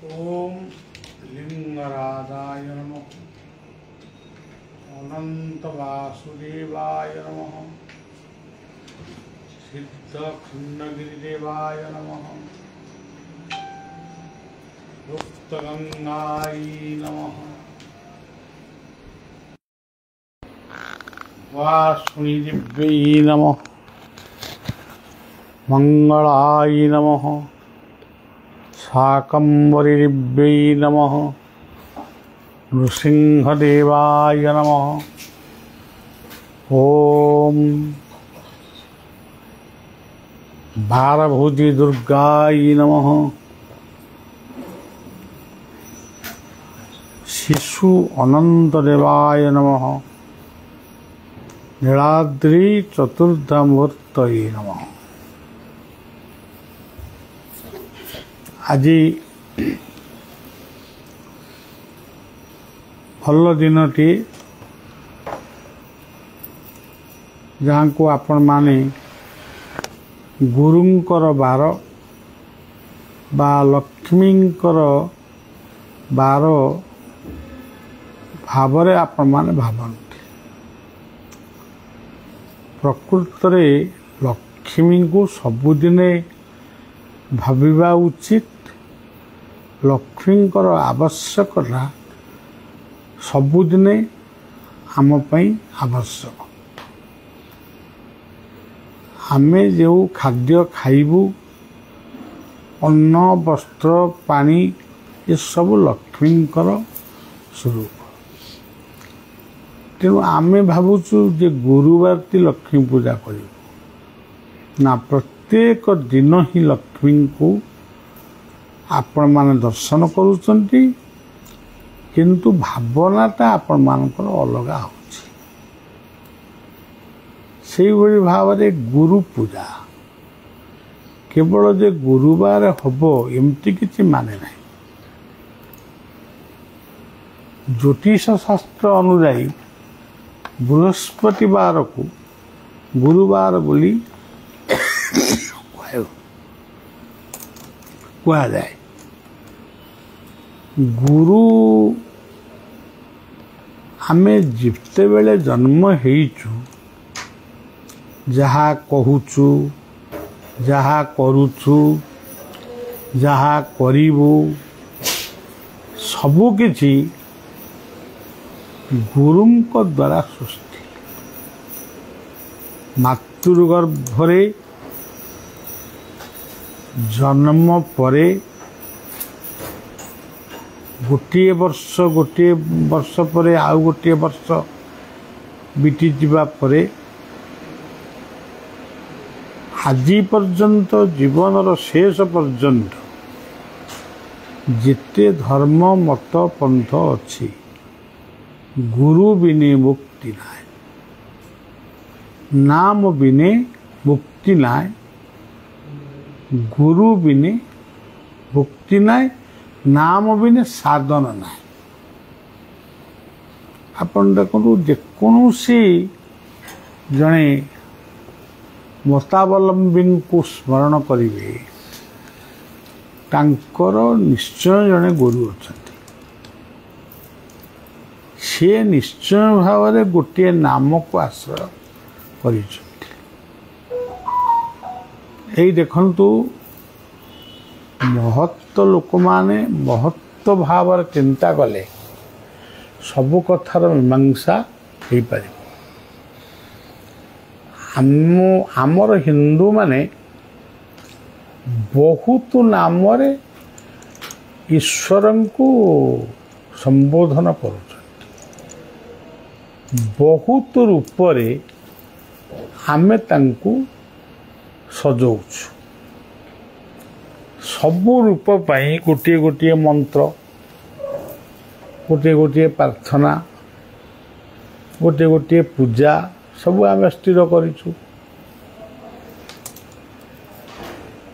ओम लिंगराजाय नमः। अनंत वासुदेवाय नमः। सिद्ध खंडगिरिदेवाय नमः। गुप्तगंगाय नमः। वासुनी दिव्यै नमः। मंगलाय नमः। शाकंभरी दिव्यै नमः। नृसिंहदेवाय नमः। ओम भारभुजी दुर्गाय नमः। शिशु अनंत देवाय नमः। नीलाद्रि चतुर्धामूर्तये नमः। আজি ଭଲ ଦିନଟି ଯାହାକୁ ଆପଣମାନେ ଗୁରୁଙ୍କର ବାର ବା ଲକ୍ଷ୍ମୀଙ୍କର ବାର ଭାବରେ ଆପଣମାନେ ଭାବନ୍ତି। ପ୍ରକୃତରେ ଲକ୍ଷ୍ମୀଙ୍କୁ ସବୁଦିନେ ଭାବିବା ଉଚିତ। ଲକ୍ଷ୍ମୀଙ୍କର ଆବଶ୍ୟକତା ସବୁଦିନେ ଆମ ପାଇଁ ଆବଶ୍ୟକ। ଆମେ ଯେଉଁ ଖାଦ୍ୟ ଖାଇବୁ, ଅନ୍ନ ବସ୍ତ୍ର ପାଣି ଏସବୁ ଲକ୍ଷ୍ମୀଙ୍କର ସ୍ୱରୂପ। ତେଣୁ ଆମେ ଭାବୁଛୁ ଯେ ଗୁରୁବାରଟି ଲକ୍ଷ୍ମୀ ପୂଜା କରିବୁ। ନା, ପ୍ରତ୍ୟେକ ଦିନ ହିଁ ଲକ୍ଷ୍ମୀଙ୍କୁ ଆପଣମାନେ ଦର୍ଶନ କରୁଛନ୍ତି, କିନ୍ତୁ ଭାବନାଟା ଆପଣମାନଙ୍କର ଅଲଗା ହେଉଛି। ସେଇଭଳି ଭାବରେ ଗୁରୁ ପୂଜା କେବଳ ଯେ ଗୁରୁବାର ହେବ ଏମିତି କିଛି ମାନେ ନାହିଁ। ଜ୍ୟୋତିଷ ଶାସ୍ତ୍ର ଅନୁଯାୟୀ ବୃହସ୍ପତିବାରକୁ ଗୁରୁବାର ବୋଲି କୁହାଯାଏ। ଗୁରୁ ଆମେ ଯେତେବେଳେ ଜନ୍ମ ହେଇଛୁ, ଯାହା କହୁଛୁ, ଯାହା କରୁଛୁ, ଯାହା କରିବୁ, ସବୁକିଛି ଗୁରୁଙ୍କ ଦ୍ୱାରା ସୃଷ୍ଟି। ମାତୃଗର୍ଭରେ ଜନ୍ମ ପରେ ଗୋଟିଏ ବର୍ଷ ପରେ ଆଉ ଗୋଟିଏ ବର୍ଷ ବିତିଯିବା ପରେ ଆଜି ପର୍ଯ୍ୟନ୍ତ ଜୀବନର ଶେଷ ପର୍ଯ୍ୟନ୍ତ ଯେତେ ଧର୍ମ ମତ ପନ୍ଥ ଅଛି, ଗୁରୁ ବିନେ ମୁକ୍ତି ନାହିଁ। ନାମ ବିନେ ମୁକ୍ତି ନାହିଁ। ଗୁରୁ ବିନେ ମୁକ୍ତି ନାହିଁ। ନାମ ବିନେ ସାଧନ ନାହିଁ। ଆପଣ ଦେଖନ୍ତୁ, ଯେକୌଣସି ଜଣେ ମତାବଲମ୍ବୀଙ୍କୁ ସ୍ମରଣ କରିବେ, ତାଙ୍କର ନିଶ୍ଚୟ ଜଣେ ଗୁରୁ ଅଛନ୍ତି। ସେ ନିଶ୍ଚୟ ଭାବରେ ଗୋଟିଏ ନାମକୁ ଆଶ୍ରୟ କରିଛନ୍ତି। ଏଇ ଦେଖନ୍ତୁ, ମହତ୍ତ୍ୱ ଲୋକମାନେ ମହତ୍ତ୍ୱ ଭାବରେ ଚିନ୍ତା କଲେ ସବୁ କଥାର ମୀମାଂସା ହେଇପାରିବ। ଆମର ହିନ୍ଦୁମାନେ ବହୁତ ନାମରେ ଈଶ୍ୱରଙ୍କୁ ସମ୍ବୋଧନ କରୁଛନ୍ତି। ବହୁତ ରୂପରେ ଆମେ ତାଙ୍କୁ ସଜଉଛୁ। ସବୁ ରୂପ ପାଇଁ ଗୋଟିଏ ଗୋଟିଏ ମନ୍ତ୍ର, ଗୋଟିଏ ଗୋଟିଏ ପ୍ରାର୍ଥନା, ଗୋଟିଏ ଗୋଟିଏ ପୂଜା ସବୁ ଆମେ ସ୍ଥିର କରିଛୁ।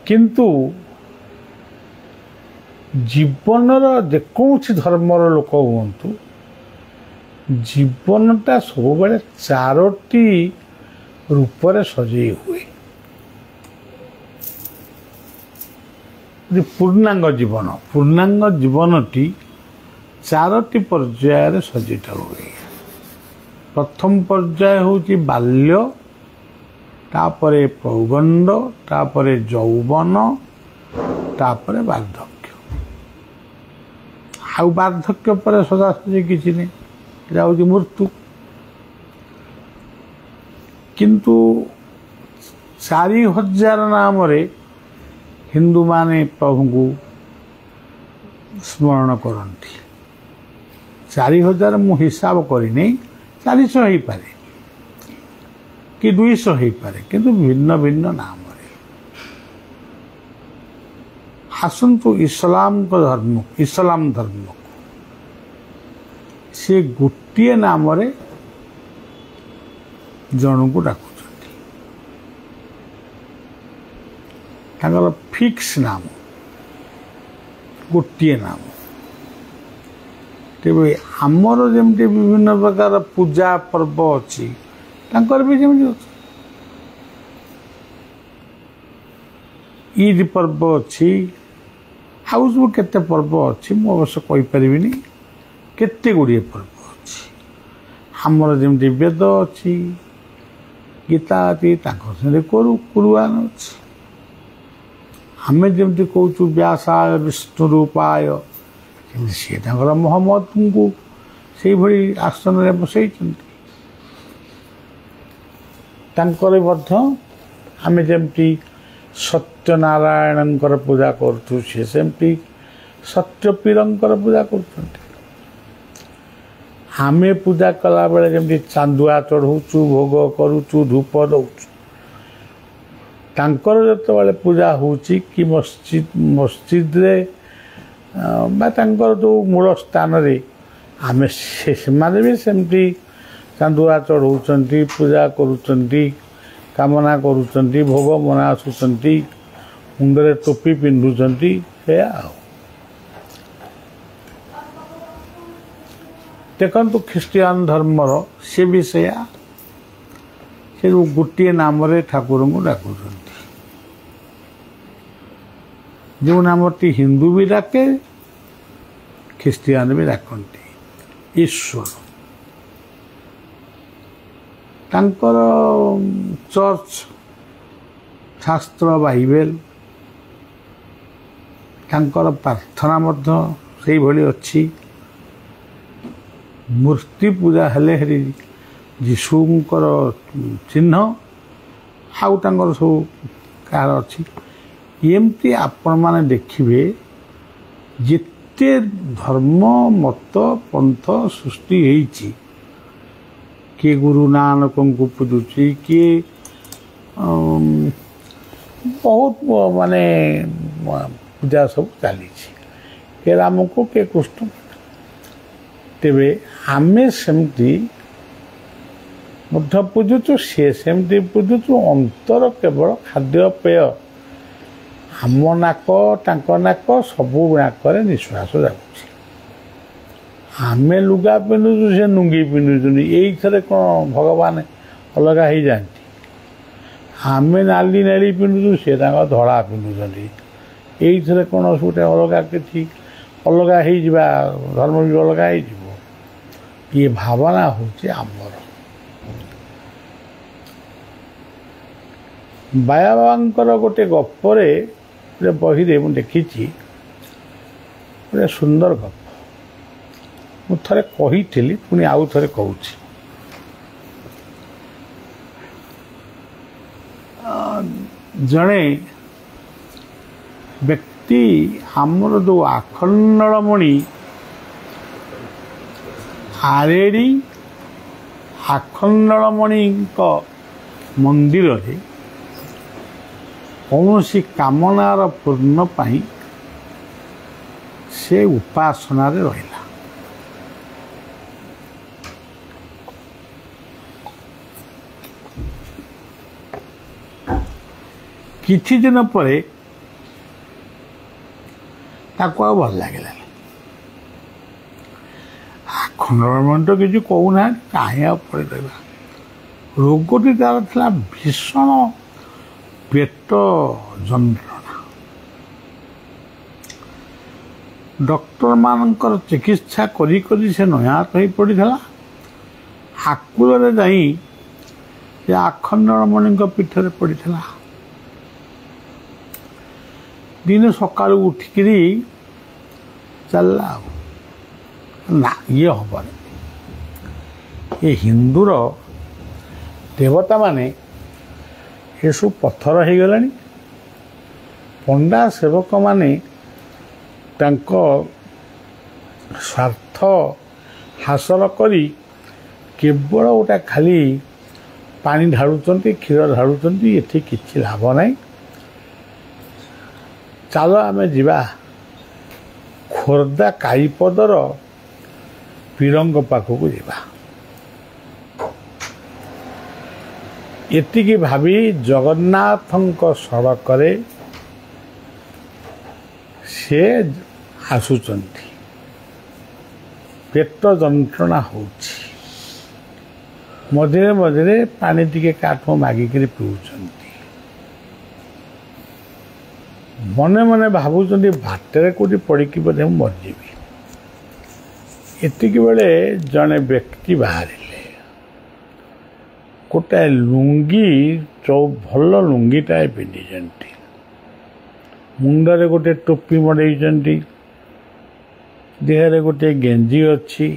କିନ୍ତୁ ଜୀବନର ଯେକୌଣସି ଧର୍ମର ଲୋକ ହୁଅନ୍ତୁ, ଜୀବନଟା ସବୁବେଳେ ଚାରୋଟି ରୂପରେ ସଜେଇ ହୁଏ। ପୂର୍ଣ୍ଣାଙ୍ଗ ଜୀବନଟି 4ଟି ପର୍ଯ୍ୟାୟରେ ସଜ୍ଜିତ ହୁଏ। ପ୍ରଥମ ପର୍ଯ୍ୟାୟ ହେଉଛି ବାଲ୍ୟ, ତାପରେ ପୌଗଣ୍ଡ, ତାପରେ ଯୌବନ, ତାପରେ ବାର୍ଦ୍ଧକ୍ୟ। ଆଉ ବାର୍ଦ୍ଧକ୍ୟ ପରେ ସଦାସଜି କିଛି ନାହିଁ, ଏଇଟା ହେଉଛି ମୃତ୍ୟୁ। କିନ୍ତୁ 4000 ନାମରେ ହିନ୍ଦୁମାନେ ପ୍ରଭୁଙ୍କୁ ସ୍ମରଣ କରନ୍ତି। 4000 ମୁଁ ହିସାବ କରିନି, 400 ହେଇପାରେ କି 200 ହେଇପାରେ, କିନ୍ତୁ ଭିନ୍ନ ଭିନ୍ନ ନାମରେ। ଆସନ୍ତୁ ଇସଲାମ ଧର୍ମକୁ, ସେ ଗୋଟିଏ ନାମରେ ଜଣକୁ ଡାକୁଛନ୍ତି, ତାଙ୍କର ଫିକ୍ସ ନାମ, ଗୋଟିଏ ନାମ। ତେବେ ଆମର ଯେମିତି ବିଭିନ୍ନ ପ୍ରକାର ପୂଜା ପର୍ବ ଅଛି, ତାଙ୍କର ବି ଯେମିତି ଅଛି। ଇଦ୍ ପର୍ବ ଅଛି, ଆଉ ସବୁ କେତେ ପର୍ବ ଅଛି ମୁଁ ଅବଶ୍ୟ କହିପାରିବିନି, କେତେ ଗୁଡ଼ିଏ ପର୍ବ ଅଛି। ଆମର ଯେମିତି ବେଦ ଅଛି, ଗୀତା ଅଛି, ତାଙ୍କର ସେମିତି କୁରଆନ ଅଛି। ଆମେ ଯେମିତି କହୁଛୁ ବ୍ୟାସାୟ ବିଷ୍ଣୁ ରୂପାୟ, କିନ୍ତୁ ସିଏ ତାଙ୍କର ମହମ୍ମଦଙ୍କୁ ସେଇଭଳି ଆସନରେ ବସେଇଛନ୍ତି। ତାଙ୍କର ମଧ୍ୟ ଆମେ ଯେମିତି ସତ୍ୟନାରାୟଣଙ୍କର ପୂଜା କରୁଛୁ, ସିଏ ସେମିତି ସତ୍ୟପୀରଙ୍କର ପୂଜା କରୁଛନ୍ତି। ଆମେ ପୂଜା କଲାବେଳେ ଯେମିତି ଚାନ୍ଦୁଆ ଚଢ଼ଉଛୁ, ଭୋଗ କରୁଛୁ, ଧୂପ ଦେଉଛୁ, ତାଙ୍କର ଯେତେବେଳେ ପୂଜା ହେଉଛି କି ମସଜିଦରେ ବା ତାଙ୍କର ଯେଉଁ ମୂଳ ସ୍ଥାନରେ, ସେମାନେ ବି ସେମିତି ଚାନ୍ଦୁଆ ଚଢ଼ଉଛନ୍ତି, ପୂଜା କରୁଛନ୍ତି, କାମନା କରୁଛନ୍ତି, ଭୋଗ ମନା ଆସୁଛନ୍ତି, ମୁଣ୍ଡରେ ଟୋପି ପିନ୍ଧୁଛନ୍ତି। ସେୟା ଆଉ ଦେଖନ୍ତୁ ଖ୍ରୀଷ୍ଟିଆନ ଧର୍ମର ସେ ବି ସେୟା, ସେ ଗୋଟିଏ ନାମରେ ଠାକୁରଙ୍କୁ ଡାକୁଛନ୍ତି। ଯେଉଁ ନାମଟି ହିନ୍ଦୁ ବି ଡାକେ, ଖ୍ରୀଷ୍ଟିଆନ ବି ଡାକନ୍ତି, ଈଶ୍ୱର। ତାଙ୍କର ଚର୍ଚ୍ଚ ଶାସ୍ତ୍ର ବାଇବେଲ, ତାଙ୍କର ପ୍ରାର୍ଥନା ମଧ୍ୟ ସେଇଭଳି ଅଛି। ମୂର୍ତ୍ତି ପୂଜା ହେଲେ ହେରି ଯୀଶୁଙ୍କର ଚିହ୍ନ, ଆଉ ତାଙ୍କର ସବୁ କାହାର ଅଛି। ଏମିତି ଆପଣମାନେ ଦେଖିବେ ଯେତେ ଧର୍ମ ମତ ପନ୍ଥ ସୃଷ୍ଟି ହେଇଛି, କିଏ ଗୁରୁ ନାନକଙ୍କୁ ପୂଜୁଛି, କିଏ ବହୁତ ମାନେ ପୂଜା ସବୁ ଚାଲିଛି, କିଏ ରାମକୁ, କିଏ କୃଷ୍ଣ। ତେବେ ଆମେ ସେମିତି ମଧ୍ୟ ପୂଜୁଛୁ, ସିଏ ସେମିତି ପୂଜୁଛୁ। ଅନ୍ତର କେବଳ ଖାଦ୍ୟପେୟ, ଆମ ନାକ ତାଙ୍କ ନାକ ସବୁ ନାକରେ ନିଶ୍ୱାସ ଯାଉଛି। ଆମେ ଲୁଗା ପିନ୍ଧୁଛୁ, ସେ ଲୁଙ୍ଗି ପିନ୍ଧୁଛନ୍ତି, ଏଇଥିରେ କ'ଣ ଭଗବାନ ଅଲଗା ହେଇଯାଆନ୍ତି? ଆମେ ନାଲି ନେଳି ପିନ୍ଧୁଛୁ, ସେ ତାଙ୍କ ଧଳା ପିନ୍ଧୁଛନ୍ତି, ଏଇଥିରେ କ'ଣ ଗୋଟେ ଅଲଗା କିଛି ଅଲଗା ହେଇଯିବା, ଧର୍ମ ବି ଅଲଗା ହେଇଯିବ? ଇଏ ଭାବନା ହେଉଛି ଆମର। ବାୟା ବାବାଙ୍କର ଗୋଟେ ଗପରେ, ଗୋଟେ ବହିରେ ମୁଁ ଦେଖିଛି, ଗୋଟେ ସୁନ୍ଦର ଗପ। ମୁଁ ଥରେ କହିଥିଲି, ପୁଣି ଆଉ ଥରେ କହୁଛି। ଜଣେ ବ୍ୟକ୍ତି ଆମର ଯେଉଁ ଆଖଣ୍ଡଳମଣି ଆରେଡ଼ି ଆଖଣ୍ଡଳମଣିଙ୍କ ମନ୍ଦିରରେ କୌଣସି କାମନାର ପୂର୍ଣ୍ଣ ପାଇଁ ସେ ଉପାସନାରେ ରହିଲା। କିଛି ଦିନ ପରେ ତାକୁ ଆଉ ଭଲ ଲାଗିଲାନି। ଆଖଣ୍ଡଳମଣି ତ କିଛି କହୁନାହାନ୍ତି, କାହିଁ ଆଉ ପଡ଼ି ରହିବା। ରୋଗଟି ତାର ଥିଲା ଭୀଷଣ ପେଟ ଯନ୍ତ୍ରଣା। डॉक्टर मानकर चिकित्सा करी करी से नयात हो पड़ा आकुल जाई आखंडमणि पीठरे पड़ा दिन सका उठिकी चलला ना ये हम ये हिंदूर देवता माने ये सब पत्थर हो गला पंडा सेवक माने तांको स्वार्थ हासिल करी केवल गोटे खाली पानी ढालुंट क्षीर ढालुंट ये किसी लाभ नहीं चलो आम जा खोर्धा काईपदर पीरंग पाखक जा एतिकी भावी जगन्नाथ सड़क से आसुचंती पेट जंत्रणा होउछि मझे मझे पानी टिके काठ मागिक पीउछंती मने मने भावुचंती बाटर कोटी पड़की बोधे मरजीवी एतिकी बेले जड़े व्यक्ति बाहर गोटे लुंगी भल लुंगीटाए पिंधि मुंडरे गोटे टोपी मड़े देहरे गोटे गेंजी अच्छी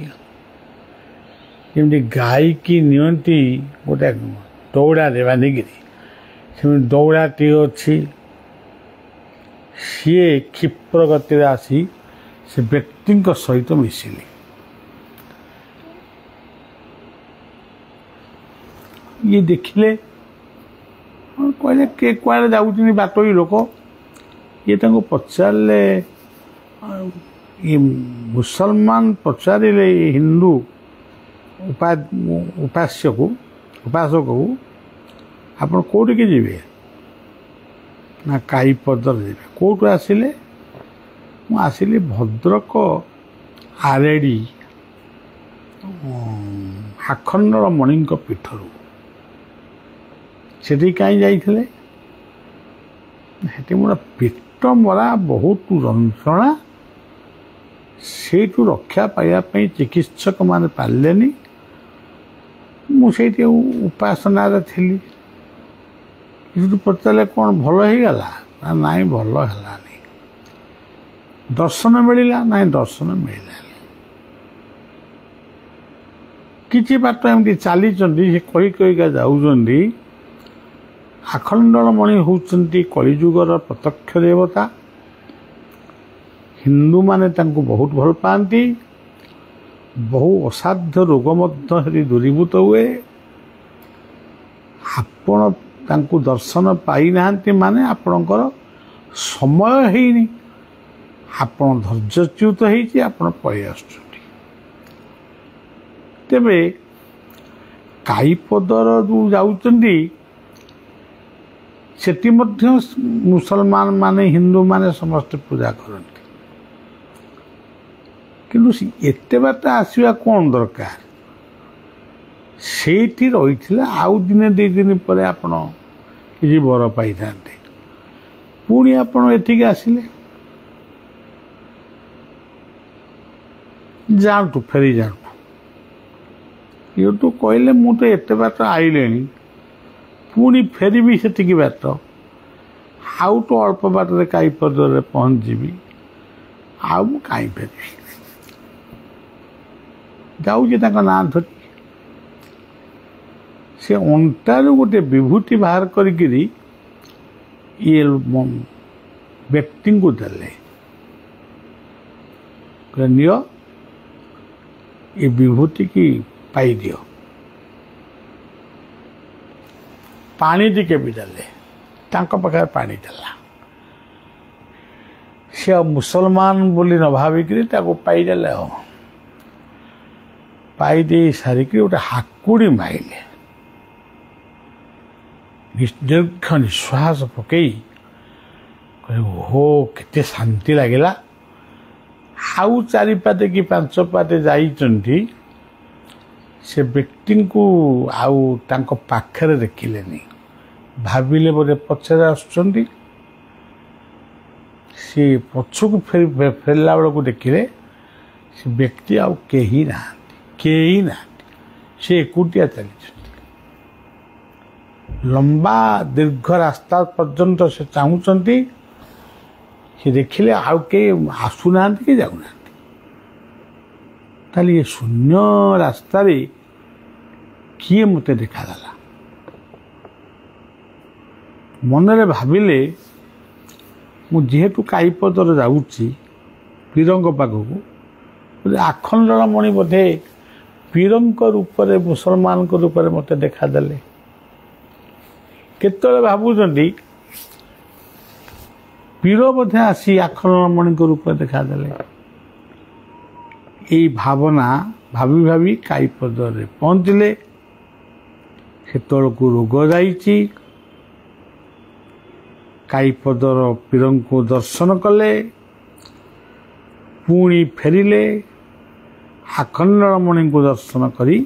जमी गाई की नियंती गोटे दौड़ा बांधिकी दौड़ाटी अच्छी सी क्षिप्र गति आसी से व्यक्ति सहित मिसिली ये देखिले कहले के कुआड़े जाऊँ बाटोई लोक ये पचारे ये मुसलमान पचारे हिंदू उपासक को आप कौटी की जीवे ना काईपदर जी कौटू आसिले आसिली भद्रक आरेडी आखंडमणि पीठरू से कहीं जाइए मोर पेट मरा बहुत जंत्रणा से रक्षा पाइबापी चिकित्सक मान पारे मुझे उपासना थी पचारे कौन भल हो गला ना भल है दर्शन मिलला ना दर्शन मिलला किसी बाट एमती चली कहीका जाऊँगी आखंडमणि होउचंती कलिजुगर प्रत्यक्ष देवता हिंदू माने तांको बहुत भल पाती बहु असाध्य रोग मध्य दूरीभूत हुए आपण तांको दर्शन पाई नाहांती माने आपणकर समय हेनी आपण धैर्यच्युत होती आपण पळी आसुछंती तेबे काईपदर जो जाउचंती सेठी मध्य मुसलमान माने हिंदू माने समस्त पूजा करते किंतु एते बात आसवा कौन दरकार से रही आउ दिने दे दिन पर आपण किसी बर पाई था पुणी आपण एठिक आसिले जातु फेरी जातु ये तो कहले मु तो एते बात आइले पुणी फेर भी से बाट आउ तो अल्प बाटर काईपदर पहुँची आउ कहीं फेर जाऊे ना धरी से अंटार गोटे विभूति बाहर करी ये व्यक्ति को देले नियो ये विभूति की पाई दियो पानी टिके भी देले पाखे पानी देला से मुसलमान बोली न भाविक पाईदेले पाई सारिक गोटे हाकुड़ी माइले दीर्घ निश्वास पकई हो केते शांति लगिला आउ चारि पाते कि पांच पाते जाइचंती से व्यक्ति को आउ तांको पाखरे देखिलेनी भाविले बोले पछरे आसुचंती ସେ ପଛକୁ ଫେରିଲା ବେଳକୁ ଦେଖିଲେ ସେ ବ୍ୟକ୍ତି ଆଉ କେହି ନାହାନ୍ତି ସେ ଏକୁଟିଆ ଚାଲିଛନ୍ତି। ଲମ୍ବା ଦୀର୍ଘ ରାସ୍ତା ପର୍ଯ୍ୟନ୍ତ ସେ ଚାହୁଁଛନ୍ତି, ସେ ଦେଖିଲେ ଆଉ କେହି ଆସୁନାହାନ୍ତି କି ଯାଉନାହାନ୍ତି। ତାହେଲେ ଏ ଶୂନ୍ୟ ରାସ୍ତାରେ କିଏ ମୋତେ ଦେଖାଦେଲା? ମନରେ ଭାବିଲେ, ମୁଁ ଯେହେତୁ କାଇପଦରେ ଯାଉଛି ପୀରଙ୍କ ପାଖକୁ, ଆଖଣ୍ଡଳମଣି ବୋଧେ ପୀରଙ୍କ ରୂପରେ ମୁସଲମାନଙ୍କ ରୂପରେ ମୋତେ ଦେଖାଦେଲେ। କେତେବେଳେ ଭାବୁଛନ୍ତି ପୀର ବୋଧେ ଆସି ଆଖଣ୍ଡଳମଣିଙ୍କ ରୂପରେ ଦେଖାଦେଲେ। ଏଇ ଭାବନା ଭାବି ଭାବି କାଇପଦରେ ପହଞ୍ଚିଲେ। ସେତେବେଳକୁ ରୋଗ ଯାଇଛି। କାଇପଦର ପୀରଙ୍କୁ ଦର୍ଶନ କଲେ, ପୁଣି ଫେରିଲେ, ଆଖଣ୍ଡଳମଣିଙ୍କୁ ଦର୍ଶନ କରି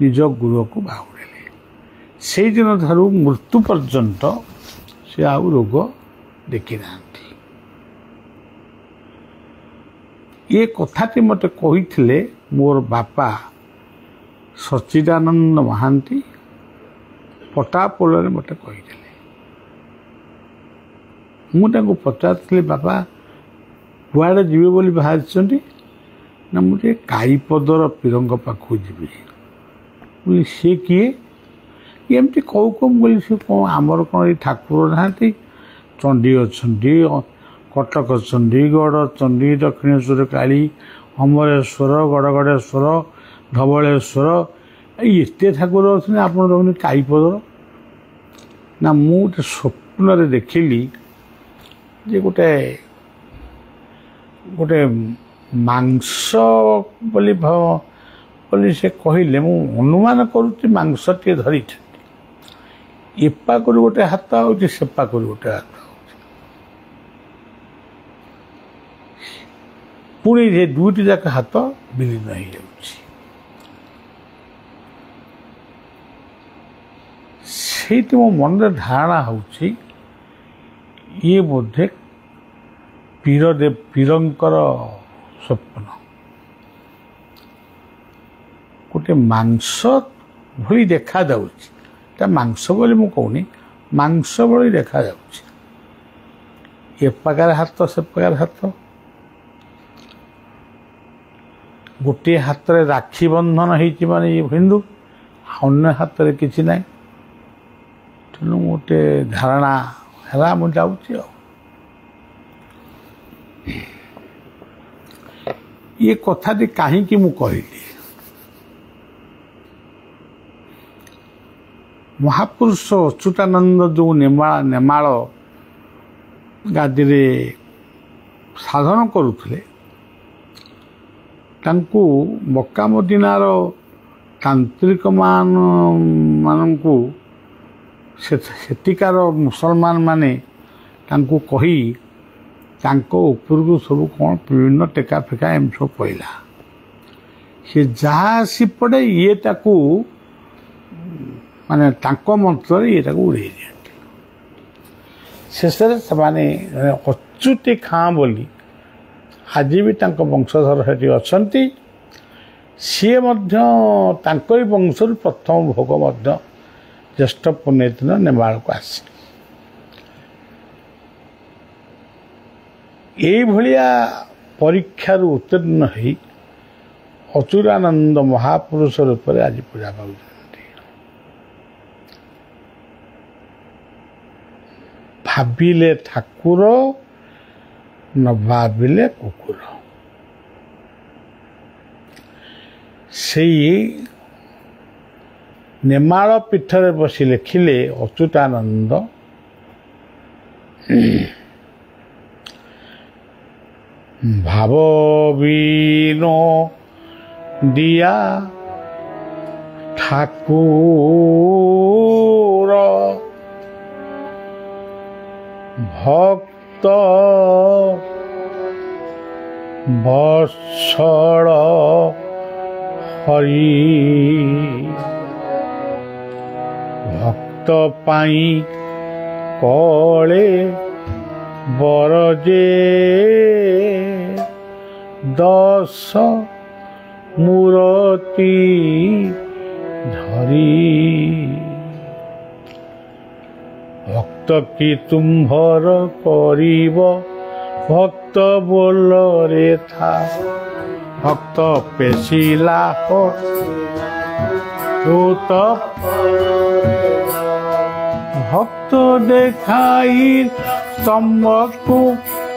ନିଜ ଗୁରୁକୁ ବାହୁଡ଼ିଲେ। ସେଇଦିନ ଠାରୁ ମୃତ୍ୟୁ ପର୍ଯ୍ୟନ୍ତ ସେ ଆଉ ରୋଗ ଦେଖିନାହାନ୍ତି। ଏ କଥାଟି ମୋତେ କହିଥିଲେ ମୋର ବାପା ସଚ୍ଚିଦାନନ୍ଦ ମହାନ୍ତି। ପଟାପୋଳରେ ମୋତେ କହିଥିଲେ। ମୁଁ ତାଙ୍କୁ ପଚାରିଥିଲି, ବାପା କୁଆଡ଼େ ଯିବେ ବୋଲି ବାହାରିଛନ୍ତି? ନା ମୁଁ ଟିକେ କାଇପଦର ପୀରଙ୍କ ପାଖକୁ ଯିବି। ବୋଲି ସିଏ କିଏ? ଏମିତି କହୁ କହୁ ବୋଲି ସେ କ'ଣ ଆମର କ'ଣ ଏଇ ଠାକୁର ନାହାନ୍ତି? ଚଣ୍ଡୀ ଅଛନ୍ତି, କଟକ ଚଣ୍ଡୀଗଡ଼ ଚଣ୍ଡୀ, ଦକ୍ଷିଣେଶ୍ୱର କାଳୀ, ଅମରେଶ୍ୱର, ଗଡ଼ଗଡ଼େଶ୍ୱର, ଧବଳେଶ୍ୱର, ଏତେ ଠାକୁର ଅଛନ୍ତି, ଆପଣ ଦେଖୁଛନ୍ତି କାଇପଦର? ନା ମୁଁ ଗୋଟେ ସ୍ୱପ୍ନରେ ଦେଖିଲି ଯେ ଗୋଟେ ମାଂସ ବୋଲି ସେ କହିଲେ। ମୁଁ ଅନୁମାନ କରୁଛି ମାଂସଟିଏ ଧରିଛନ୍ତି। ଏପାଖରୁ ଗୋଟେ ହାତ ହେଉଛି, ସେପାଖରୁ ଗୋଟେ ହାତ ହେଉଛି। ପୁଣି ସେ ଦୁଇଟି ଯାକ ହାତ ବିଲୀନ ହେଇଯାଉଛି। ସେଇଠି ମୋ ମନରେ ଧାରଣା ହେଉଛି ଇଏ ବୋଧେ ପୀରଙ୍କର ସ୍ୱପ୍ନ। ଗୋଟେ ମାଂସ ଭଳି ଦେଖାଯାଉଛି। ତା ମାଂସ ବୋଲି ମୁଁ କହୁନି, ମାଂସ ଭଳି ଦେଖାଯାଉଛି। ଏ ପାଖରେ ହାତ, ସେ ପାଖରେ ହାତ। ଗୋଟିଏ ହାତରେ ରାକ୍ଷୀ ବନ୍ଧନ ହେଇଛି ମାନେ ଇଏ ହିନ୍ଦୁ, ଅନ୍ୟ ହାତରେ କିଛି ନାହିଁ। ତେଣୁ ଗୋଟେ ଧାରଣା ହେଲା, ମୁଁ ଯାଉଛି ଆଉ। ଏ କଥାଟି କାହିଁକି ମୁଁ କହିଲି? ମହାପୁରୁଷ ଅଚ୍ୟୁତାନନ୍ଦ ଯେଉଁ ନେମାଳ ଗାଦିରେ ସାଧନ କରୁଥିଲେ, ତାଙ୍କୁ ମକ୍କାମଦିନାର ତାନ୍ତ୍ରିକ ମାନଙ୍କୁ ସେଠିକାର ମୁସଲମାନ ମାନେ ତାଙ୍କୁ କହି ତାଙ୍କ ଉପରକୁ ସବୁ କ'ଣ ବିଭିନ୍ନ ଟେକା ଫେକା ଏମିତି ସବୁ ପଡ଼ିଲା। ସେ ଯାହା ଆସି ପଡ଼େ ଇଏ ତାକୁ ମାନେ ତାଙ୍କ ମନ୍ତ୍ରରେ ଇଏ ତାକୁ ଉଡ଼େଇ ଦିଅନ୍ତି। ଶେଷରେ ସେମାନେ ଅଚ୍ୟୁତି ଖାଁ ବୋଲି ଆଜି ବି ତାଙ୍କ ବଂଶଧର ସେଠି ଅଛନ୍ତି। ସିଏ ମଧ୍ୟ ତାଙ୍କରି ବଂଶରୁ ପ୍ରଥମ ଭୋଗ ମଧ୍ୟ ଜ୍ୟେଷ୍ଠ ପୂର୍ଣ୍ଣିମା ଦିନ ନେମାଳକୁ ଆସେ। ଏଇଭଳିଆ ପରୀକ୍ଷାରୁ ଉତ୍ତୀର୍ଣ୍ଣ ହୋଇ ଅଚ୍ୟୁତାନନ୍ଦ ମହାପୁରୁଷ ରୂପରେ ଆଜି ପୂଜା ପାଉଛନ୍ତି। ଭାବିଲେ ଠାକୁର, ନ ଭାବିଲେ କୁକୁର। ସେଇ ନେମାଳ ପୀଠରେ ବସି ଲେଖିଲେ ଅଚ୍ୟୁତାନନ୍ଦ, ଭାବ ବିନୋ ଦିଆ ଠାକୁର ଭକ୍ତ ବତ୍ସଳ ହରି, ଭକ୍ତ ପାଇଁ କଳେ ବରଜେ ଦଶ ମୂରତି ଧରି ଭକ୍ତ କି ତୁମ୍ଭର କରିବ ভক্ত বলরে থা ভক্ত পেশিলা হোত ভক্ত দেখাই স্তম্ভকু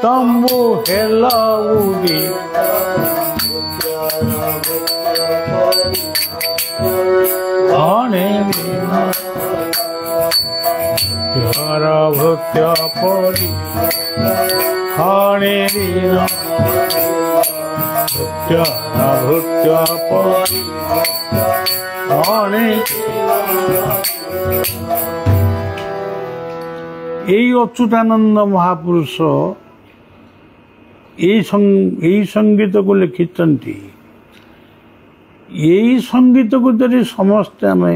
তম্বু হেল উড়ি ঘর ভূত্য পরি হরে ঋণ ভূত্য পরি হরে। এই অচ্যুতানন্দ মহাপুରୁଷ এই ସଙ୍ଗୀତକୁ ଲେଖିଛନ୍ତି। এই ସଙ୍ଗୀତକୁ ଯଦି ସମସ୍ତେ ଆମେ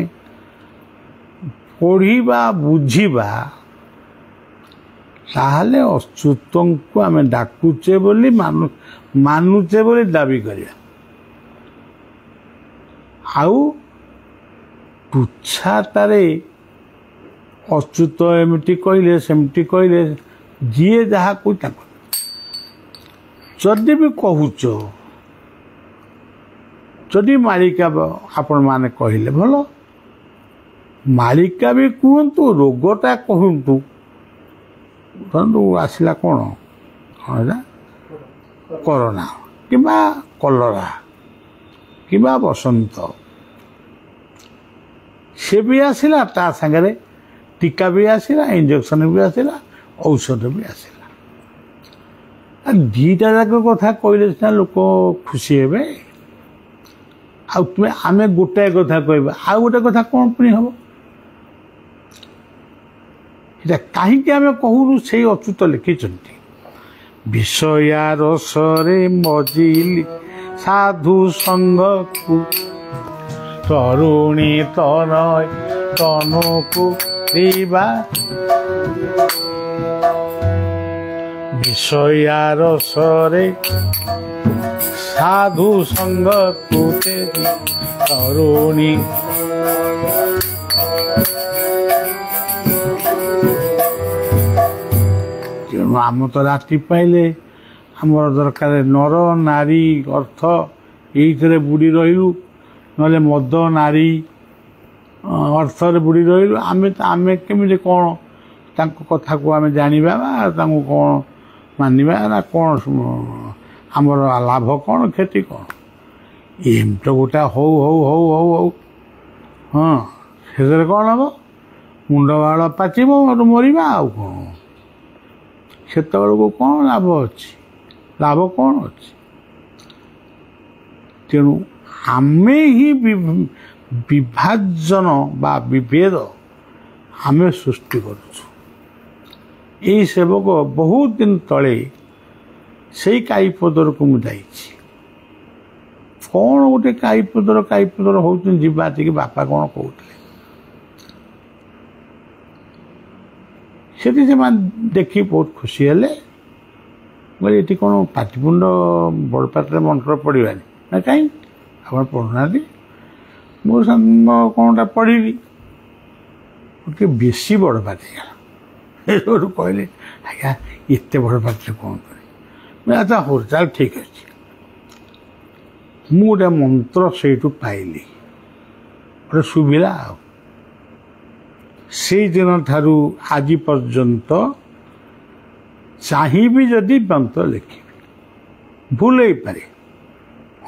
ପଢ଼ିବା ବୁଝିବା ତାହେଲେ ଅଚ୍ୟୁତଙ୍କୁ ଆମେ ଡାକୁଛେ ବୋଲି ମାନୁଛେ ବୋଲି ଦାବି କରିବା। ଆଉ ତୁଚ୍ଛାଟାରେ ଅଚ୍ୟୁତ ଏମିତି କହିଲେ ସେମିତି କହିଲେ ଯିଏ ଯାହାକୁ ତାକୁ ଯଦି ବି କହୁଛ, ଯଦି ମାଳିକା ଆପଣମାନେ କହିଲେ ଭଲ, ମାଳିକା ବି କୁହନ୍ତୁ, ରୋଗଟା କୁହନ୍ତୁ। ଧରନ୍ତୁ ଆସିଲା କ'ଣ ହେଲା କରୋନା କିମ୍ବା କଲରା କିମ୍ବା ବସନ୍ତ, ସେ ବି ଆସିଲା, ତା ସାଙ୍ଗରେ ଟୀକା ବି ଆସିଲା, ଇଞ୍ଜେକ୍ସନ ବି ଆସିଲା, ଔଷଧ ବି ଆସିଲା। ଦୁଇଟା ଯାକ କଥା କହିଲେ ସିନା ଲୋକ ଖୁସି ହେବେ। ଆଉ ଆମେ ଗୋଟାଏ କଥା କହିବା, ଆଉ ଗୋଟେ କଥା କ'ଣ ପୁଣି ହେବ? এটা କାହିଁକି ଆମେ କହୁନୁ? ସେଇ ଅଚ୍ୟୁତ ଲେଖିଛନ୍ତି, ବିଷୟା ରସରେ ମଜିଲି ସାଧୁ ସଙ୍ଗକୁ ତରୁଣୀ ତନୟ ତନକୁ ଦେବା। ବିଷୟା ରସରେ ସାଧୁ ସଙ୍ଗକୁ ତରୁଣୀ। ତେଣୁ ଆମ ତ ରାତି ପାଇଲେ ଆମର ଦରକାର ନର ନାରୀ ଅର୍ଥ, ଏଇଥିରେ ବୁଡ଼ି ରହିଲୁ, ନହେଲେ ମଦ ନାରୀ ଅର୍ଥରେ ବୁଡ଼ି ରହିଲୁ। ଆମେ କେମିତି କ'ଣ ତାଙ୍କ କଥାକୁ ଆମେ ଜାଣିବା ବା ତାଙ୍କୁ କ'ଣ ମାନିବା ନା କ'ଣ? ଆମର ଲାଭ କ'ଣ କ୍ଷତି କ'ଣ? ଏମିତି ତ ଗୋଟା ହଉ ହଉ ହଉ ହଉ ହଉ ହଁ, ସେଥିରେ କ'ଣ ହେବ? ମୁଣ୍ଡ ବାଳ ପାଚିବ, ମରିବା। ଆଉ କ'ଣ ସେତେବେଳକୁ କ'ଣ ଲାଭ ଅଛି? ଲାଭ କ'ଣ ଅଛି? ତେଣୁ ଆମେ ହିଁ ବିଭାଜନ ବା ବିଭେଦ ଆମେ ସୃଷ୍ଟି କରୁଛୁ। ଏଇ ସେବକ ବହୁତ ଦିନ ତଳେ ସେଇ କାଇପଦରକୁ ମୁଁ ଯାଇଛି। କ'ଣ ଗୋଟେ କାଇପଦର ହେଉଛନ୍ତି, ଯିବା ଟିକେ ବାପା କ'ଣ କହୁଥିଲେ। ସେଠି ସେମାନେ ଦେଖି ବହୁତ ଖୁସି ହେଲେ। କହିଲେ ଏଠି କ'ଣ ପାଟିପୁଣ୍ଡ ବଡ଼ ପାଟିରେ ମନ୍ତ୍ର ପଢ଼ିବାନି ନା? କାହିଁ ଆପଣ ପଢ଼ୁନାହାନ୍ତି? ମୁଁ କ'ଣଟା ପଢ଼ିବି, ଟିକେ ବେଶୀ ବଡ଼ ପାଟି ହେଇଗଲା। ଏସବୁ କହିଲେ ଆଜ୍ଞା ଏତେ ବଡ଼ ପାଟିରେ କ'ଣ କରିବି? ଆଚ୍ଛା ହଉ, ତାହେଲେ ଠିକ୍ ଅଛି। ମୁଁ ଗୋଟେ ମନ୍ତ୍ର ସେଇଠୁ ପାଇଲି, ଗୋଟେ ଶୁଭିଲା। ଆଉ ସେଇଦିନ ଠାରୁ ଆଜି ପର୍ଯ୍ୟନ୍ତ ଚାହିଁବି ଯଦି ମନ୍ତ୍ର ଲେଖିବି, ଭୁଲ ହେଇପାରେ,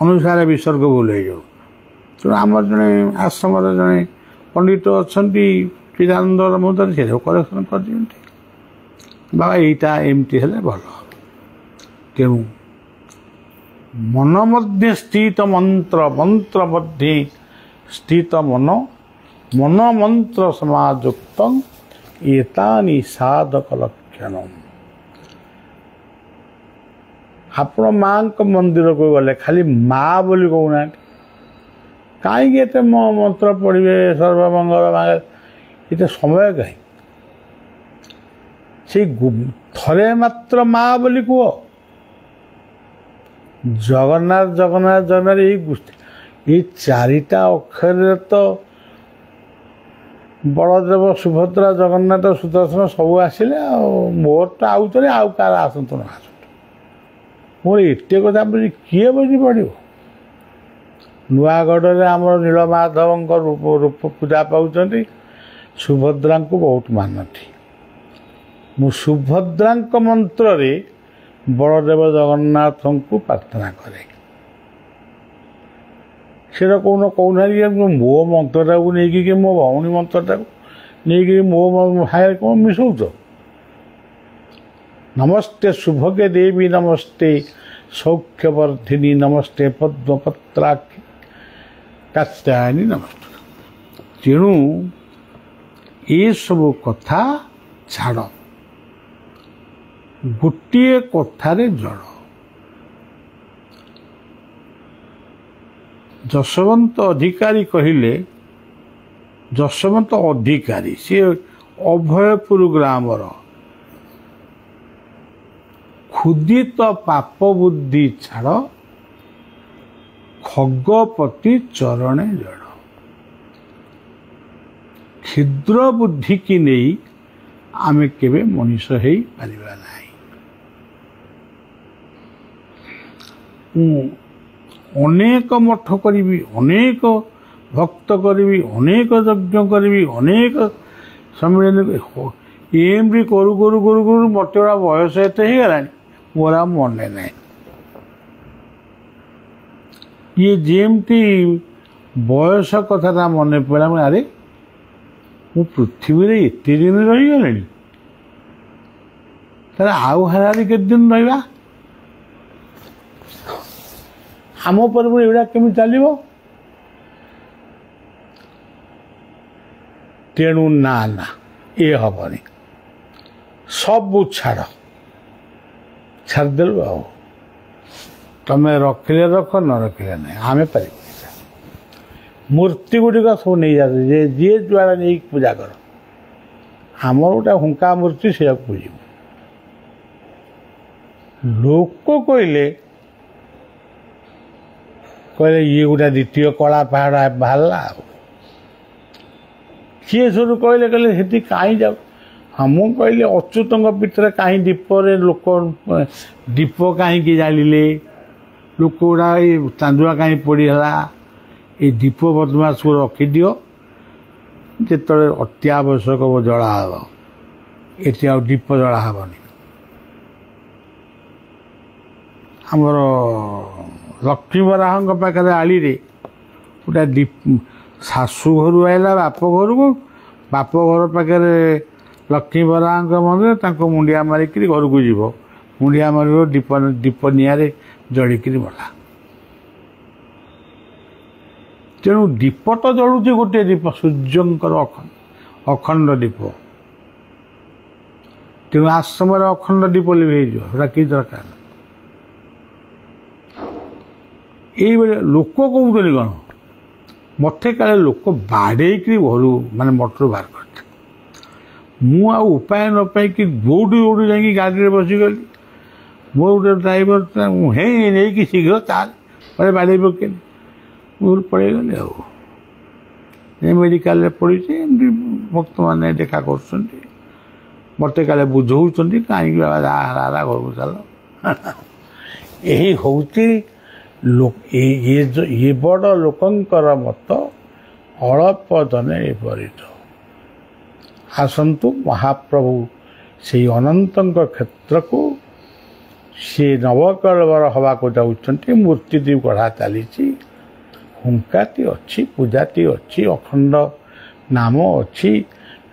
ଅନୁସାରେ ବିସର୍ଗ ଭୁଲ ହେଇଯାଉ। ତେଣୁ ଆମର ଜଣେ ଆଶ୍ରମର ଜଣେ ପଣ୍ଡିତ ଅଛନ୍ତି, ଚିଦାନନ୍ଦର ମୁଦ୍ରାରେ, ସେ କରେକ୍ସନ୍ କରିଦିଅନ୍ତି। ବାବା ଏଇଟା ଏମିତି ହେଲେ ଭଲ। ତେଣୁ ମନ ମଧ୍ୟରେ ସ୍ଥିତ ମନ୍ତ୍ର, ମନ୍ତ୍ର ମଧ୍ୟରେ ସ୍ଥିତ ମନ, ମନ ମନ୍ତ୍ର ସମାଯୁକ୍ତ ଏତାନି ସାଧକ ଲକ୍ଷଣମ୍। ଆପଣ ମାଙ୍କ ମନ୍ଦିରକୁ ଗଲେ ଖାଲି ମା ବୋଲି କହୁନାହାନ୍ତି। କାହିଁକି ଏତେ ମନ୍ତ୍ର ପଢ଼ିବେ ସର୍ବମଙ୍ଗଳ ମାଙ୍ଗଳ? ଏତେ ସମୟ କାହିଁ? ସେଇ ଥରେ ମାତ୍ର ମା ବୋଲି କୁହ। ଜଗନ୍ନାଥ ଜଗନ୍ନାଥ ଜଗନ୍ନାଥ ଏଇ ଚାରିଟା ଅକ୍ଷରରେ ତ ବଳଦେବ ସୁଭଦ୍ରା ଜଗନ୍ନାଥ ସୁଦର୍ଶନ ସବୁ ଆସିଲେ। ଆଉ ମୋର ତ ଆଉଥରେ ଆଉ କାହାର ଆସନ୍ତୁ ନ ଆସନ୍ତୁ, ମୋର ଏତେ କଥା ବୁଝି କିଏ ବୁଝି ପଡ଼ିବ। ନୂଆଗଡ଼ରେ ଆମର ନୀଳମାଧବଙ୍କ ରୂପ ପୂଜା ପାଉଛନ୍ତି, ସୁଭଦ୍ରାଙ୍କୁ ବହୁତ ମାନନ୍ତି। ମୁଁ ସୁଭଦ୍ରାଙ୍କ ମନ୍ତ୍ରରେ ବଳଦେବ ଜଗନ୍ନାଥଙ୍କୁ ପ୍ରାର୍ଥନା କରେ। ସେଇଟା କହୁନାହାନ୍ତି ମୋ ମନ୍ତ୍ରଟାକୁ ନେଇକି ମୋ ଭଉଣୀ ମନ୍ତ୍ରଟାକୁ ନେଇକି ମୋ ଭାଇ କ'ଣ ମିଶଉଛ? ନମସ୍ତେ ଶୁଭକେ ଦେବୀ ନମସ୍ତେ ସୌଖ୍ୟବର୍ଦ୍ଧିନୀ ନମସ୍ତେ ପଦ୍ମପତ୍ରାକ୍ଷୀ କାତ୍ୟାୟନୀ ନମସ୍ତେ। ତେଣୁ ଏସବୁ କଥା ଛାଡ଼, ଗୋଟିଏ କଥାରେ ଜଳ। ଯଶୋବନ୍ତ ଅଧିକାରୀ କହିଲେ, ଯଶୋବନ୍ତ ଅଧିକାରୀ ସିଏ ଅଭୟପୁର ଗ୍ରାମର। ক্ষুদিত পাপ বুদ্ধি ছাড় খগপতি চরণে জড়। ক্ষুদ্র বুদ্ধি কি নেই ଆମେ କେବେ ମଣିଷ ହେଇପାରିବା ନାହିଁ। ମୁଁ ଅନେକ ମଠ କରିବି, ଅନେକ ଭକ୍ତ କରିବି, ଅନେକ ଯଜ୍ଞ କରିବି, ଅନେକ ସମ୍ମିଳନୀ ଏମିତି କରୁ କରୁ କରୁ କରୁ ମୋତେ ଗୋଟେ ବୟସ ଏତେ ହେଇଗଲାଣି, ମୋର ଆଉ ମନେ ନାହିଁ। ଇଏ ଯେମିତି ବୟସ କଥାଟା ମନେ ପଡ଼ିଲା, ମୁଁ ଆରେ ମୁଁ ପୃଥିବୀରେ ଏତେ ଦିନ ରହିଗଲିଣି, ତାହେଲେ ଆଉ ହାରାହାରି କେତେ ଦିନ ରହିବା? ଆମ ପରେ ଏଗୁଡ଼ା କେମିତି ଚାଲିବ? ତେଣୁ ନା ନା ଏ ହବନି, ସବୁ ଛାଡ଼ିଦେଲୁ। ଆଉ ତମେ ରଖିଲେ ରଖ, ନ ରଖିଲେ ନାହିଁ, ଆମେ ପାରିବୁ। ମୂର୍ତ୍ତି ଗୁଡ଼ିକ ସବୁ ନେଇଯାଉଛି, ଯେ ଯିଏ ଯୁଆଡ଼େ ନେଇକି ପୂଜା କର। ଆମର ଗୋଟେ ହୁଙ୍କା ମୂର୍ତ୍ତି, ସେଇଆକୁ ପୂଜିବୁ। ଲୋକ କହିଲେ ଇଏ ଗୋଟେ ଦ୍ୱିତୀୟ କଳା ପାହାଡ଼ ବାହାରିଲା। ଆଉ କିଏ ସବୁ କହିଲେ ସେଠି କାହିଁ ଯାଉ? ହଁ, ମୁଁ କହିଲି ଅଚ୍ୟୁତଙ୍କ ପୀଠରେ କାହିଁ ଦୀପରେ ଲୋକ ଦୀପ କାହିଁକି ଜାଳିଲେ? ଲୋକ ଗୁଡ଼ା ଏଇ ଚାନ୍ଦୁଆ କାହିଁ ପଡ଼ିଗଲା? ଏଇ ଦୀପ ବଦମାସକୁ ରଖିଦିଅ, ଯେତେବେଳେ ଅତି ଆବଶ୍ୟକ ଜଳା ହେବ। ଏଠି ଆଉ ଦୀପ ଜଳା ହେବନି। ଆମର ଲକ୍ଷ୍ମୀବରାହଙ୍କ ପାଖରେ ଆଳିରେ ଗୋଟେ ଶାଶୁ ଘରୁ ଆସିଲା ବାପ ଘରକୁ, ବାପ ଘର ପାଖରେ ଲକ୍ଷ୍ମୀବରାହଙ୍କ ମନ୍ଦିର, ତାଙ୍କୁ ମୁଣ୍ଡିଆ ମାରିକିରି ଘରକୁ ଯିବ। ମୁଣ୍ଡିଆ ମାରିବ, ଦୀପ ନିଆଁରେ ଜଳିକିରି ମଲା। ତେଣୁ ଦୀପ ତ ଜଳୁଛି ଗୋଟିଏ ଦୀପ, ସୂର୍ଯ୍ୟଙ୍କର ଅଖଣ୍ଡ ଦୀପ। ତେଣୁ ଆଶ୍ରମରେ ଅଖଣ୍ଡ ଦୀପ ଲିଭେଇଯିବ, ସେଟା କି ଦରକାର? ଏଇଭଳି ଲୋକ କହୁଛନ୍ତି କ'ଣ? ମୋତେ କାଳେ ଲୋକ ବାଡ଼େଇକିରି ଘରୁ ମାନେ ମଠରୁ ବାହାର କରିଥିଲେ। ମୁଁ ଆଉ ଉପାୟ ନ ପାଇକି ଦୌଡ଼ି ଯାଇକି ଗାଡ଼ିରେ ବସିଗଲି। ମୋର ଗୋଟେ ଡ୍ରାଇଭର, ମୁଁ ନେଇକି ଶୀଘ୍ର ତାର ବାଡ଼େଇ ପକେଇଲି। ମୁଁ ପଳେଇଗଲି। ଆଉ ମେଡ଼ିକାଲରେ ପଡ଼ିଛି। ଏମିତି ଭକ୍ତମାନେ ଦେଖା କରୁଛନ୍ତି, ମୋତେ କାଳେ ବୁଝଉଛନ୍ତି, କାହିଁକି ବାବା ହାରା ଘରକୁ ଚାଲ। ଏହି ହେଉଛି ଏ ବଡ଼ ଲୋକଙ୍କର ମତ, ଅଳପ ଜନେ ବିପରୀତ। ଆସନ୍ତୁ ମହାପ୍ରଭୁ ସେଇ ଅନନ୍ତଙ୍କ କ୍ଷେତ୍ରକୁ, ସେ ନବକଳେବର ହେବାକୁ ଯାଉଛନ୍ତି। ମୂର୍ତ୍ତିଟି ଗଢ଼ା ଚାଲିଛି, ହୁଙ୍କାଟି ଅଛି, ପୂଜାଟି ଅଛି, ଅଖଣ୍ଡ ନାମ ଅଛି,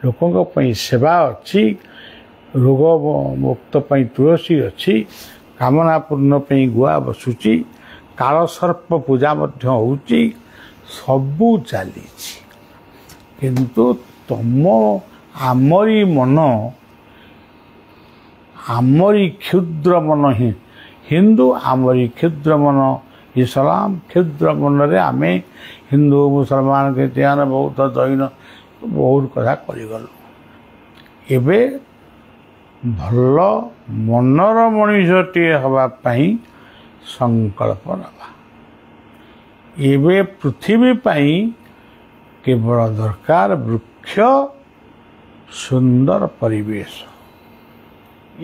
ଲୋକଙ୍କ ପାଇଁ ସେବା ଅଛି, ରୋଗ ମୁକ୍ତ ପାଇଁ ତୁଳସୀ ଅଛି, କାମନା ପୂର୍ଣ୍ଣ ପାଇଁ ଗୁଆ ବସୁଛି, କାଳସର୍ପ ପୂଜା ମଧ୍ୟ ହେଉଛି, ସବୁ ଚାଲିଛି। କିନ୍ତୁ ଆମରି ମନ, ଆମରି କ୍ଷୁଦ୍ର ମନ ହିଁ ହିନ୍ଦୁ, ଆମରି କ୍ଷୁଦ୍ର ମନ ଇସଲାମ। କ୍ଷୁଦ୍ର ମନରେ ଆମେ ହିନ୍ଦୁ, ମୁସଲମାନ, ଖ୍ରୀଷ୍ଟିଆନ, ବୌଦ୍ଧ, ଜୈନ ବହୁତ କଥା କରିଗଲୁ। ଏବେ ଭଲ ମନର ମଣିଷଟିଏ ହେବା ପାଇଁ ସଂକଳ୍ପ ନେବା। ଏବେ ପୃଥିବୀ ପାଇଁ କେବଳ ଦରକାର ବୃକ୍ଷ, ସୁନ୍ଦର ପରିବେଶ।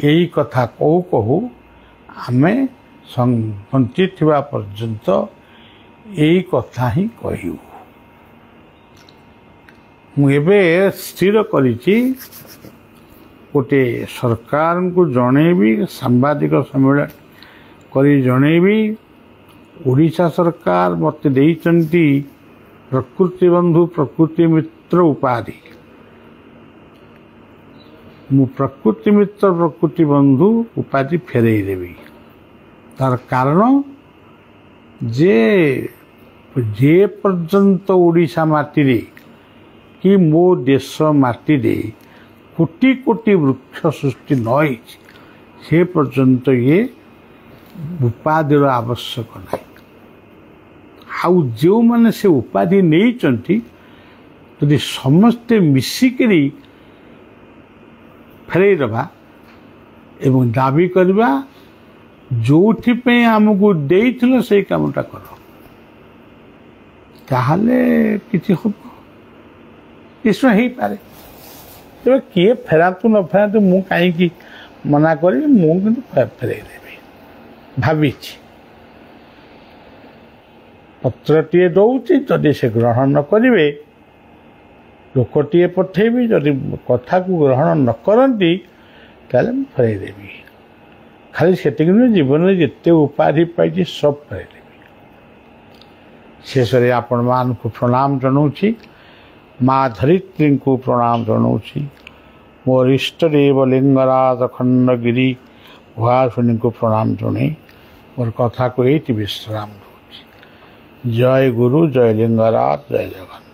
ଏଇ କଥା କହୁ କହୁ ଆମେ ବଞ୍ଚିଥିବା ପର୍ଯ୍ୟନ୍ତ ଏଇ କଥା ହିଁ କହିବୁ। ମୁଁ ଏବେ ସ୍ଥିର କରିଛି ଗୋଟେ ସରକାରଙ୍କୁ ଜଣେଇବି, ସାମ୍ବାଦିକ ସମ୍ମିଳନୀ କରି ଜଣେଇବି, ଓଡ଼ିଶା ସରକାର ମୋତେ ଦେଇଛନ୍ତି ପ୍ରକୃତି ବନ୍ଧୁ, ପ୍ରକୃତି ମିତ୍ର ଉପାଧି। ମୁଁ ପ୍ରକୃତି ମିତ୍ର, ପ୍ରକୃତି ବନ୍ଧୁ ଉପାଧି ଫେରେଇ ଦେବି। ତାର କାରଣ ଯେ ପର୍ଯ୍ୟନ୍ତ ଓଡ଼ିଶା ମାଟିରେ କି ମୋ ଦେଶ ମାଟିରେ କୋଟି କୋଟି ବୃକ୍ଷ ସୃଷ୍ଟି ନ ହେଇଛି, ସେ ପର୍ଯ୍ୟନ୍ତ ଇଏ ଉପାଧିର ଆବଶ୍ୟକ ନାହିଁ। ଆଉ ଯେଉଁମାନେ ସେ ଉପାଧି ନେଇଛନ୍ତି, ଯଦି ସମସ୍ତେ ମିଶିକିରି ଫେରେଇ ଦେବା ଏବଂ ଦାବି କରିବା ଯେଉଁଥିପାଇଁ ଆମକୁ ଦେଇଥିଲ ସେଇ କାମଟା କର, ତାହେଲେ କିଛି ହବ, ନିଶ୍ଚୟ ହେଇପାରେ। ତେବେ କିଏ ଫେରାନ୍ତୁ ନ ଫେରାନ୍ତୁ ମୁଁ କାହିଁକି ମନା କରିବି, ମୁଁ କିନ୍ତୁ ଫେରେଇ ଦେବି ଭାବିଛି। ପତ୍ରଟିଏ ଦେଉଛି, ଯଦି ସେ ଗ୍ରହଣ ନ କରିବେ ଲୋକଟିଏ ପଠେଇବି, ଯଦି କଥାକୁ ଗ୍ରହଣ ନ କରନ୍ତି ତାହେଲେ ମୁଁ ଫେରେଇ ଦେବି। ଖାଲି ସେତିକି ନୁହେଁ, ଜୀବନରେ ଯେତେ ଉପାଧି ପାଇଛି ସବୁ ଫେରେଇ ଦେବି। ଶେଷରେ ଆପଣମାନଙ୍କୁ ପ୍ରଣାମ ଜଣାଉଛି, ମା ଧରିତ୍ରୀଙ୍କୁ ପ୍ରଣାମ ଜଣାଉଛି, ମୋର ଇଷ୍ଟଦେବ ଲିଙ୍ଗରାଜ ଖଣ୍ଡଗିରି ଭୁଆଶୁଣୀଙ୍କୁ ପ୍ରଣାମ ଜଣାଇ ମୋର କଥାକୁ ଏଇଠି ବିଶ୍ରାମ ଦେଉଛି। ଜୟ ଗୁରୁ, ଜୟ ଲିଙ୍ଗରାଜ, ଜୟ ଜଗନ୍ନାଥ।